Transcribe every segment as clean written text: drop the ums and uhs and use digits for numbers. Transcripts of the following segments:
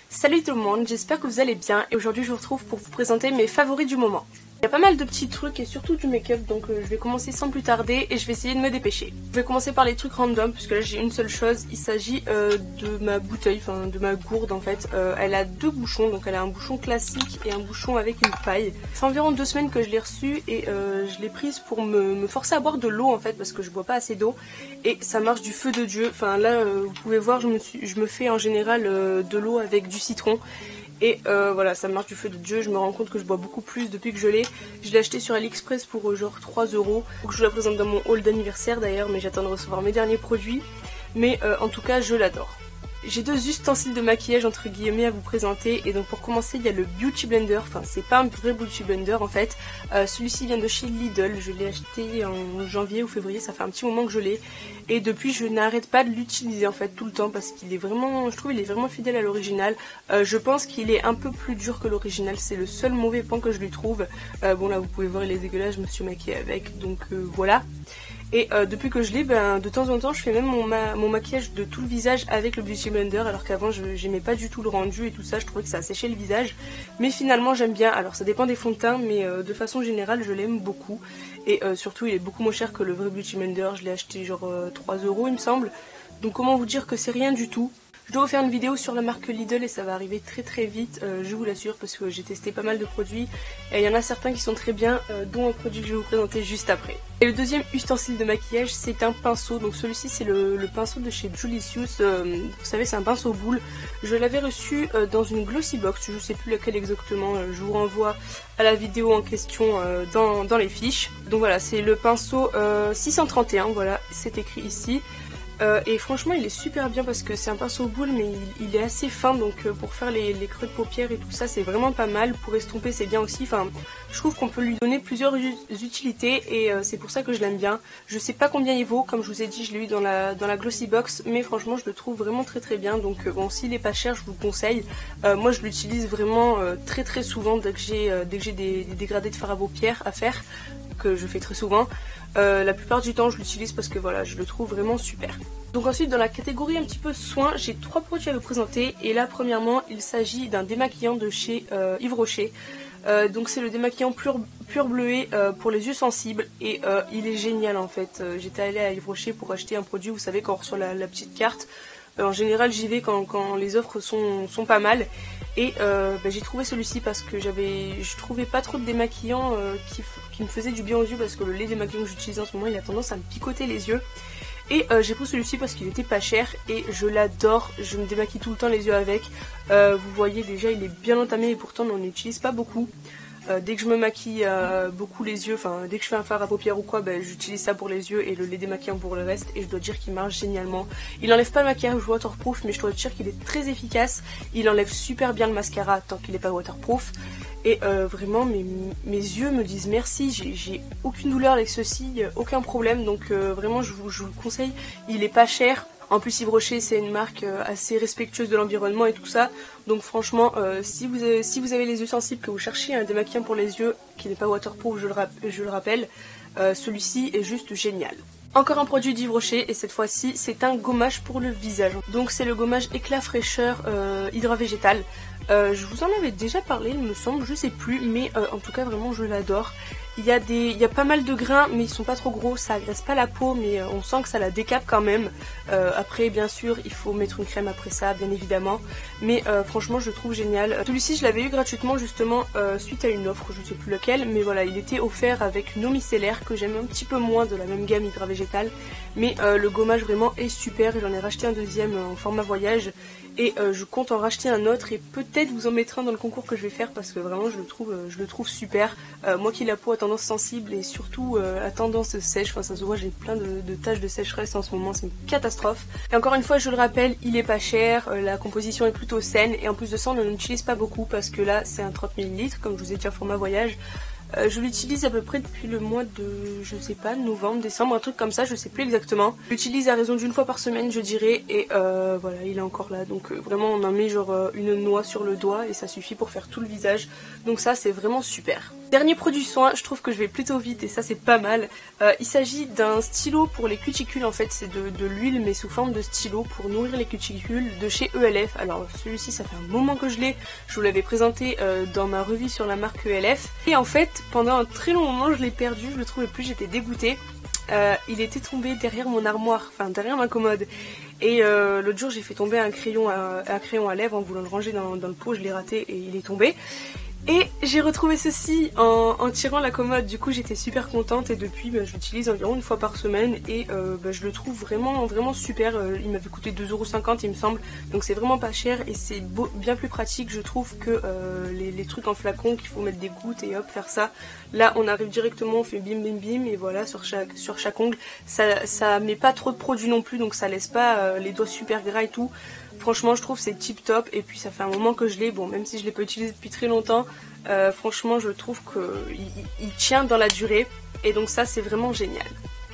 Salut tout le monde, j'espère que vous allez bien et aujourd'hui je vous retrouve pour vous présenter mes favoris du moment. Il y a pas mal de petits trucs et surtout du make-up, donc je vais commencer sans plus tarder et je vais essayer de me dépêcher. Je vais commencer par les trucs random puisque là j'ai une seule chose, il s'agit de ma bouteille, enfin de ma gourde en fait. Elle a deux bouchons, donc elle a un bouchon classique et un bouchon avec une paille. Ça fait environ 2 semaines que je l'ai reçue et je l'ai prise pour me forcer à boire de l'eau en fait parce que je bois pas assez d'eau et ça marche du feu de Dieu. Enfin là vous pouvez voir, je me fais en général de l'eau avec du citron. Et voilà, ça marche du feu de Dieu, je me rends compte que je bois beaucoup plus depuis que je l'ai. Je l'ai acheté sur AliExpress pour genre 3 €. Je vous la présente dans mon haul d'anniversaire d'ailleurs, mais j'attends de recevoir mes derniers produits. Mais en tout cas, je l'adore. J'ai 2 ustensiles de maquillage entre guillemets à vous présenter et donc pour commencer il y a le Beauty Blender, enfin c'est pas un vrai Beauty Blender en fait, celui-ci vient de chez Lidl, je l'ai acheté en janvier ou février, ça fait un petit moment que je l'ai et depuis je n'arrête pas de l'utiliser en fait tout le temps parce qu'il est vraiment, je trouve il est vraiment fidèle à l'original. Je pense qu'il est un peu plus dur que l'original, c'est le seul mauvais point que je lui trouve. Bon là vous pouvez voir il est dégueulasse, je me suis maquillée avec donc voilà. Et depuis que je l'ai, de temps en temps je fais même mon maquillage de tout le visage avec le Beauty Blender alors qu'avant j'aimais pas du tout le rendu et tout ça, je trouvais que ça séchait le visage. Mais finalement j'aime bien, alors ça dépend des fonds de teint mais de façon générale je l'aime beaucoup. Et surtout il est beaucoup moins cher que le vrai Beauty Blender, je l'ai acheté genre 3 € il me semble. Donc comment vous dire que c'est rien du tout. Je dois vous faire une vidéo sur la marque Lidl et ça va arriver très vite, je vous l'assure, parce que j'ai testé pas mal de produits et il y en a certains qui sont très bien, dont un produit que je vais vous présenter juste après. Et le deuxième ustensile de maquillage c'est un pinceau, donc celui-ci c'est le pinceau de chez Julicius, vous savez c'est un pinceau boule. Je l'avais reçu dans une glossy box, je sais plus laquelle exactement, je vous renvoie à la vidéo en question dans les fiches. Donc voilà, c'est le pinceau 631, voilà, c'est écrit ici. Et franchement il est super bien parce que c'est un pinceau boule mais il est assez fin, donc pour faire les creux de paupières et tout ça c'est vraiment pas mal. Pour estomper c'est bien aussi, enfin je trouve qu'on peut lui donner plusieurs utilités et c'est pour ça que je l'aime bien. Je sais pas combien il vaut, comme je vous ai dit je l'ai eu dans la glossy box, mais franchement je le trouve vraiment très bien, donc bon s'il est pas cher je vous le conseille. Moi je l'utilise vraiment très souvent dès que j'ai des dégradés de fard à paupières à faire, que je fais très souvent. La plupart du temps je l'utilise parce que voilà je le trouve vraiment super. Donc ensuite dans la catégorie un petit peu soins j'ai 3 produits à vous présenter et là premièrement il s'agit d'un démaquillant de chez Yves Rocher. Donc c'est le démaquillant pur bleuet pour les yeux sensibles et il est génial en fait. J'étais allée à Yves Rocher pour acheter un produit, vous savez quand on reçoit la petite carte. En général j'y vais quand les offres sont pas mal. Et j'ai trouvé celui-ci parce que je trouvais pas trop de démaquillant qui me faisait du bien aux yeux, parce que le lait démaquillant que j'utilise en ce moment il a tendance à me picoter les yeux. Et j'ai pris celui-ci parce qu'il était pas cher et je l'adore, je me démaquille tout le temps les yeux avec. Vous voyez déjà il est bien entamé et pourtant on n'en utilise pas beaucoup. Dès que je me maquille beaucoup les yeux, enfin dès que je fais un fard à paupières ou quoi, j'utilise ça pour les yeux et le lait démaquillant pour le reste, et je dois dire qu'il marche génialement. Il enlève pas le maquillage waterproof mais je dois dire qu'il est très efficace. Il enlève super bien le mascara tant qu'il n'est pas waterproof. Et vraiment mes yeux me disent merci, j'ai aucune douleur avec ceci, aucun problème, donc vraiment je vous le conseille. Il est pas cher. En plus Yves Rocher c'est une marque assez respectueuse de l'environnement et tout ça. Donc franchement si vous avez les yeux sensibles, que vous cherchez un démaquillant pour les yeux qui n'est pas waterproof, je le rappelle, celui-ci est juste génial. Encore un produit d'Yves Rocher et cette fois-ci c'est un gommage pour le visage. Donc c'est le gommage éclat fraîcheur hydra végétal. Je vous en avais déjà parlé il me semble, je sais plus, mais en tout cas vraiment je l'adore. Il y a pas mal de grains mais ils sont pas trop gros, ça agresse pas la peau mais on sent que ça la décape quand même. Après bien sûr il faut mettre une crème après ça bien évidemment, mais franchement je le trouve génial. Celui-ci je l'avais eu gratuitement justement suite à une offre, je sais plus laquelle, mais voilà il était offert avec une eau micellaire que j'aime un petit peu moins de la même gamme hydra végétal, mais le gommage vraiment est super et j'en ai racheté un deuxième en format voyage. Et je compte en racheter un autre et peut-être vous en mettre un dans le concours que je vais faire parce que vraiment je le trouve super. Moi qui ai la peau à tendance sensible et surtout à tendance sèche, enfin ça se voit j'ai plein de taches de sécheresse en ce moment, c'est une catastrophe. Et encore une fois je le rappelle, il est pas cher, la composition est plutôt saine et en plus de ça on ne l'utilise pas beaucoup parce que là c'est un 30 ml comme je vous ai dit en format voyage. Je l'utilise à peu près depuis le mois de, je sais pas, novembre, décembre, un truc comme ça, je sais plus exactement. Je l'utilise à raison d'une fois par semaine je dirais et voilà il est encore là, donc vraiment on en met genre une noix sur le doigt et ça suffit pour faire tout le visage, donc ça c'est vraiment super. Dernier produit soin, je trouve que je vais plutôt vite et ça c'est pas mal. Il s'agit d'un stylo pour les cuticules, en fait c'est de l'huile mais sous forme de stylo pour nourrir les cuticules de chez ELF. Alors celui-ci ça fait un moment que je l'ai, je vous l'avais présenté dans ma revue sur la marque ELF. Et en fait pendant un très long moment je l'ai perdu, je le trouvais plus, j'étais dégoûtée. Il était tombé derrière mon armoire, enfin derrière ma commode. Et l'autre jour j'ai fait tomber un crayon à lèvres en voulant le ranger dans le pot, je l'ai raté et il est tombé. Et j'ai retrouvé ceci en tirant la commode, du coup j'étais super contente et depuis je l'utilise environ une fois par semaine et je le trouve vraiment super. Il m'avait coûté 2,50€ il me semble, donc c'est vraiment pas cher et c'est bien plus pratique je trouve que les trucs en flacon qu'il faut mettre des gouttes et hop faire ça. Là on arrive directement, on fait bim bim bim et voilà sur chaque ongle. Ça met pas trop de produit non plus, donc ça laisse pas les doigts super gras et tout. Franchement je trouve c'est tip top et puis ça fait un moment que je l'ai, bon même si je l'ai pas utilisé depuis très longtemps, franchement je trouve qu'il tient dans la durée et donc ça c'est vraiment génial.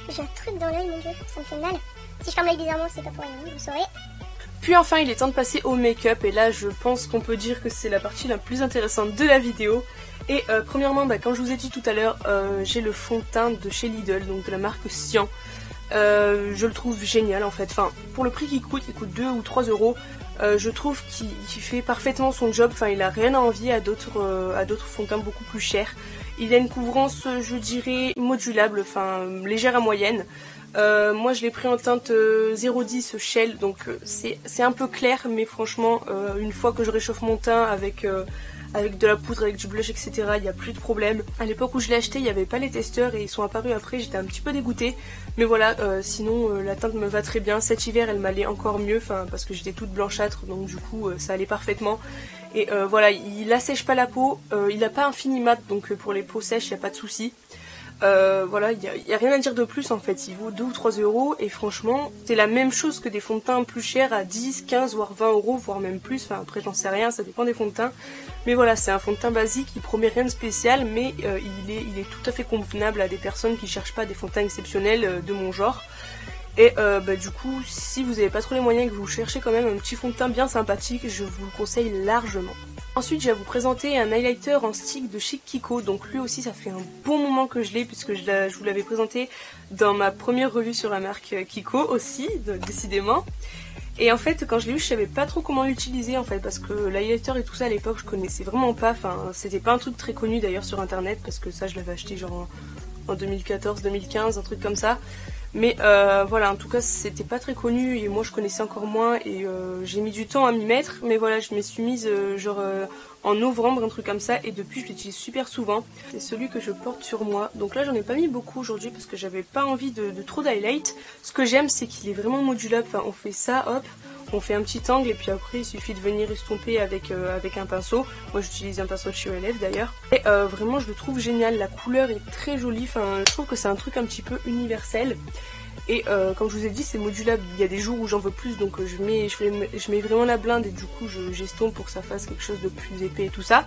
J'ai un truc dans l'œil, mon dieu, ça me fait mal. Si je ferme l'œil bizarrement c'est pas pour rien, vous saurez. Puis enfin il est temps de passer au make-up et là je pense qu'on peut dire que c'est la partie la plus intéressante de la vidéo. Et premièrement comme je vous ai dit tout à l'heure, j'ai le fond de teint de chez Lidl, donc de la marque Cyan. Je le trouve génial en fait, enfin pour le prix qu'il coûte, il coûte 2 ou 3€, je trouve qu'il fait parfaitement son job, enfin il a rien à envier à d'autres fonds de teint beaucoup plus chers. Il a une couvrance je dirais modulable, enfin légère à moyenne. Moi je l'ai pris en teinte 010 Shell, donc c'est un peu clair mais franchement une fois que je réchauffe mon teint avec de la poudre, avec du blush etc, il n'y a plus de problème. À l'époque où je l'ai acheté il n'y avait pas les testeurs et ils sont apparus après, j'étais un petit peu dégoûtée. Mais voilà, sinon la teinte me va très bien. Cet hiver elle m'allait encore mieux, parce que j'étais toute blanchâtre donc du coup ça allait parfaitement. Et voilà, il assèche pas la peau, il n'a pas un fini mat donc pour les peaux sèches il n'y a pas de souci. Voilà, il n'y a rien à dire de plus en fait, il vaut 2 ou 3€ et franchement c'est la même chose que des fonds de teint plus chers à 10, 15 voire 20€, voire même plus, enfin après j'en sais rien, ça dépend des fonds de teint. Mais voilà, c'est un fond de teint basique, il promet rien de spécial mais il est tout à fait convenable à des personnes qui cherchent pas des fonds de teint exceptionnels de mon genre. Et du coup, si vous n'avez pas trop les moyens et que vous cherchez quand même un petit fond de teint bien sympathique, je vous le conseille largement. Ensuite, je vais vous présenter un highlighter en stick de chez Kiko. Donc lui aussi, ça fait un bon moment que je l'ai puisque je vous l'avais présenté dans ma première revue sur la marque Kiko aussi, décidément. Et en fait, quand je l'ai eu, je savais pas trop comment l'utiliser en fait, parce que l'highlighter et tout ça à l'époque, je connaissais vraiment pas. Enfin, c'était pas un truc très connu d'ailleurs sur internet, parce que ça, je l'avais acheté genre en 2014-2015, un truc comme ça. Mais voilà, en tout cas c'était pas très connu et moi je connaissais encore moins et j'ai mis du temps à m'y mettre. Mais voilà, je m'y suis mise en novembre, un truc comme ça, et depuis je l'utilise super souvent. C'est celui que je porte sur moi. Donc là j'en ai pas mis beaucoup aujourd'hui parce que j'avais pas envie de trop d'highlight. Ce que j'aime c'est qu'il est vraiment modulable, enfin on fait ça, hop, on fait un petit angle et puis après il suffit de venir estomper avec un pinceau. Moi j'utilise un pinceau de chez ELF d'ailleurs. Et vraiment je le trouve génial, la couleur est très jolie, enfin je trouve que c'est un truc un petit peu universel. Et comme je vous ai dit c'est modulable, il y a des jours où j'en veux plus donc je mets vraiment la blinde et du coup j'estompe pour que ça fasse quelque chose de plus épais et tout ça.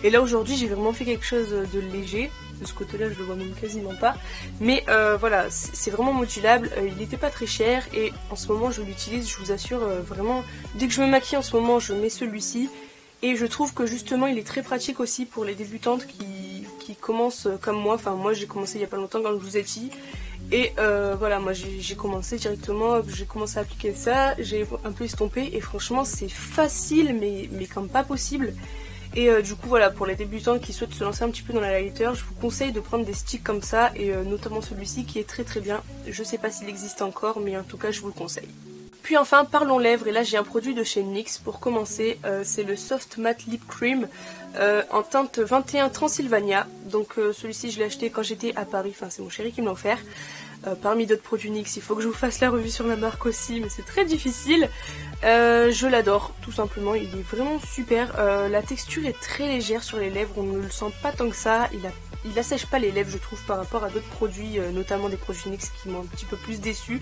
Et là aujourd'hui j'ai vraiment fait quelque chose de léger, de ce côté là je le vois même quasiment pas. Mais voilà, c'est vraiment modulable, il n'était pas très cher et en ce moment je l'utilise, je vous assure vraiment, dès que je me maquille en ce moment je mets celui-ci. Et je trouve que justement il est très pratique aussi pour les débutantes qui commencent comme moi, enfin moi j'ai commencé il y a pas longtemps comme je vous ai dit. Et voilà, moi j'ai commencé directement, j'ai commencé à appliquer ça, j'ai un peu estompé et franchement c'est facile mais comme pas possible. Et du coup voilà, pour les débutants qui souhaitent se lancer un petit peu dans la highlighter, je vous conseille de prendre des sticks comme ça et notamment celui-ci qui est très bien. Je sais pas s'il existe encore mais en tout cas je vous le conseille. Puis enfin parlons lèvres et là j'ai un produit de chez NYX pour commencer, c'est le Soft Matte Lip Cream en teinte 21 Transylvania. Donc celui-ci je l'ai acheté quand j'étais à Paris, enfin c'est mon chéri qui me l'a offert. Parmi d'autres produits NYX, il faut que je vous fasse la revue sur la marque aussi mais c'est très difficile. Je l'adore tout simplement, il est vraiment super, la texture est très légère sur les lèvres, on ne le sent pas tant que ça, il assèche pas les lèvres je trouve par rapport à d'autres produits, notamment des produits NYX qui m'ont un petit peu plus déçu.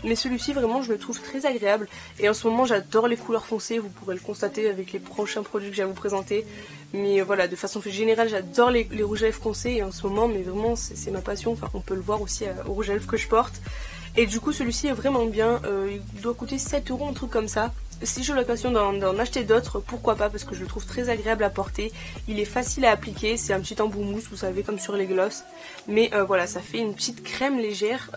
Mais celui-ci vraiment je le trouve très agréable et en ce moment j'adore les couleurs foncées, vous pourrez le constater avec les prochains produits que j'ai à vous présenter. Mais voilà, de façon générale j'adore les rouges à lèvres foncés et en ce moment mais vraiment c'est ma passion, enfin on peut le voir aussi au rouge à lèvres que je porte. Et du coup celui-ci est vraiment bien, il doit coûter 7 €, un truc comme ça. Si j'ai l'occasion d'en acheter d'autres, pourquoi pas, parce que je le trouve très agréable à porter. Il est facile à appliquer, c'est un petit embout mousse, vous savez, comme sur les glosses. Mais voilà, ça fait une petite crème légère,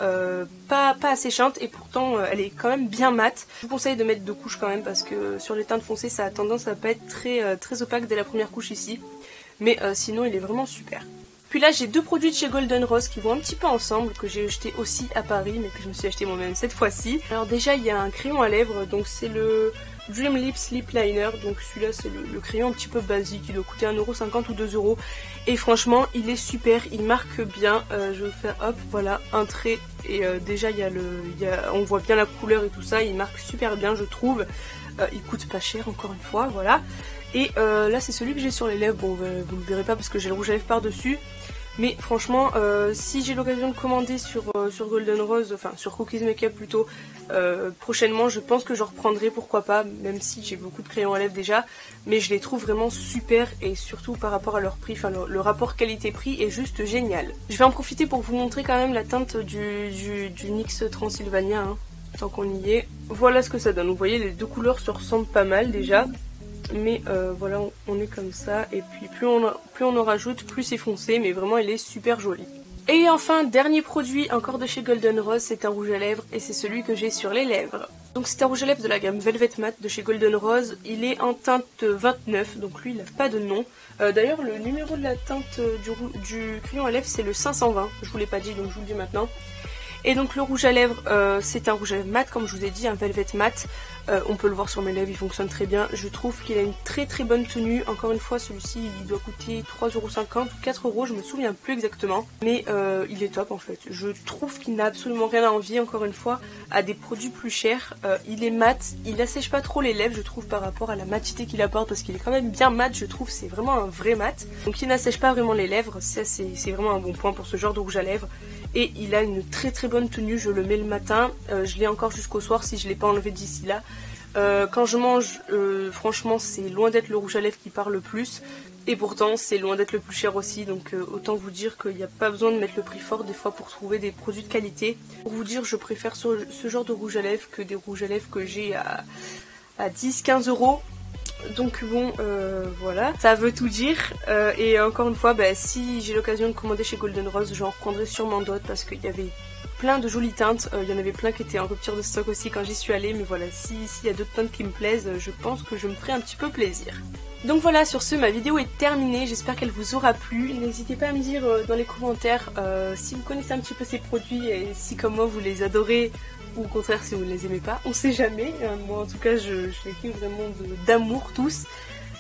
pas asséchante, et pourtant elle est quand même bien mate. Je vous conseille de mettre 2 couches quand même, parce que sur les teintes foncées, ça a tendance à pas être très opaque dès la première couche ici. Mais sinon, il est vraiment super. Puis là j'ai 2 produits de chez Golden Rose qui vont un petit peu ensemble, que j'ai acheté aussi à Paris mais que je me suis acheté moi-même cette fois-ci. Alors déjà il y a un crayon à lèvres, donc c'est le Dream Lips Lip Liner, donc celui-là c'est le crayon un petit peu basique, il doit coûter 1,50 € ou 2 €. Et franchement il est super, il marque bien, je vais vous faire hop, voilà, un trait et déjà on voit bien la couleur et tout ça, il marque super bien je trouve. Il coûte pas cher encore une fois, voilà. Et là c'est celui que j'ai sur les lèvres, bon vous ne le verrez pas parce que j'ai le rouge à lèvres par dessus. Mais franchement, si j'ai l'occasion de commander sur Golden Rose, enfin sur Cookies Makeup plutôt, prochainement, je pense que je reprendrai, pourquoi pas, même si j'ai beaucoup de crayons à lèvres déjà. Mais je les trouve vraiment super et surtout par rapport à leur prix, enfin le rapport qualité-prix est juste génial. Je vais en profiter pour vous montrer quand même la teinte du NYX Transylvania, hein, tant qu'on y est. Voilà ce que ça donne, vous voyez les 2 couleurs se ressemblent pas mal déjà. Mais voilà, on est comme ça, et puis plus on en rajoute, plus c'est foncé, mais vraiment il est super joli. Et enfin, dernier produit encore de chez Golden Rose, c'est un rouge à lèvres, et c'est celui que j'ai sur les lèvres. Donc c'est un rouge à lèvres de la gamme Velvet Matte de chez Golden Rose, il est en teinte 29, donc lui il n'a pas de nom. D'ailleurs le numéro de la teinte du crayon à lèvres c'est le 520, je vous l'ai pas dit donc je vous le dis maintenant. Et donc le rouge à lèvres, c'est un rouge à lèvres mat, comme je vous ai dit, un velvet mat. On peut le voir sur mes lèvres, il fonctionne très bien. Je trouve qu'il a une très bonne tenue. Encore une fois, celui-ci, il doit coûter 3,50 € ou 4 €, je me souviens plus exactement. Mais il est top en fait. Je trouve qu'il n'a absolument rien à envier, encore une fois, à des produits plus chers. Il est mat, il assèche pas trop les lèvres, je trouve, par rapport à la matité qu'il apporte, parce qu'il est quand même bien mat, je trouve, c'est vraiment un vrai mat. Donc il n'assèche pas vraiment les lèvres, ça c'est vraiment un bon point pour ce genre de rouge à lèvres. Et il a une très bonne tenue, je le mets le matin, je l'ai encore jusqu'au soir si je ne l'ai pas enlevé d'ici là. Quand je mange, franchement c'est loin d'être le rouge à lèvres qui parle le plus. Et pourtant c'est loin d'être le plus cher aussi, donc autant vous dire qu'il n'y a pas besoin de mettre le prix fort des fois pour trouver des produits de qualité. Pour vous dire, je préfère ce genre de rouge à lèvres que des rouges à lèvres que j'ai à 10-15 €. Donc bon, voilà, ça veut tout dire. Et encore une fois, si j'ai l'occasion de commander chez Golden Rose, j'en reprendrai sûrement d'autres parce qu'il y avait plein de jolies teintes. Il y en avait plein qui étaient en rupture de stock aussi quand j'y suis allée. Mais voilà, s'il y a d'autres teintes qui me plaisent, je pense que je me ferai un petit peu plaisir. Donc voilà, sur ce, ma vidéo est terminée. J'espère qu'elle vous aura plu. N'hésitez pas à me dire dans les commentaires si vous connaissez un petit peu ces produits et si comme moi vous les adorez. Ou au contraire si vous ne les aimez pas, on sait jamais. Moi en tout cas je les kiffe vraiment d'amour tous.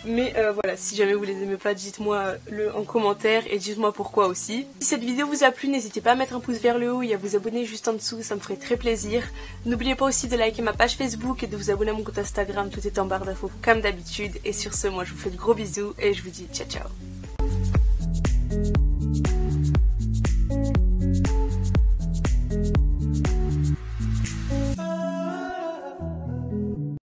Mais voilà, si jamais vous les aimez pas, dites-moi le en commentaire et dites-moi pourquoi aussi. Si cette vidéo vous a plu, n'hésitez pas à mettre un pouce vers le haut et à vous abonner juste en dessous, ça me ferait très plaisir. N'oubliez pas aussi de liker ma page Facebook et de vous abonner à mon compte Instagram, tout est en barre d'infos comme d'habitude. Et sur ce, moi je vous fais de gros bisous et je vous dis ciao ciao.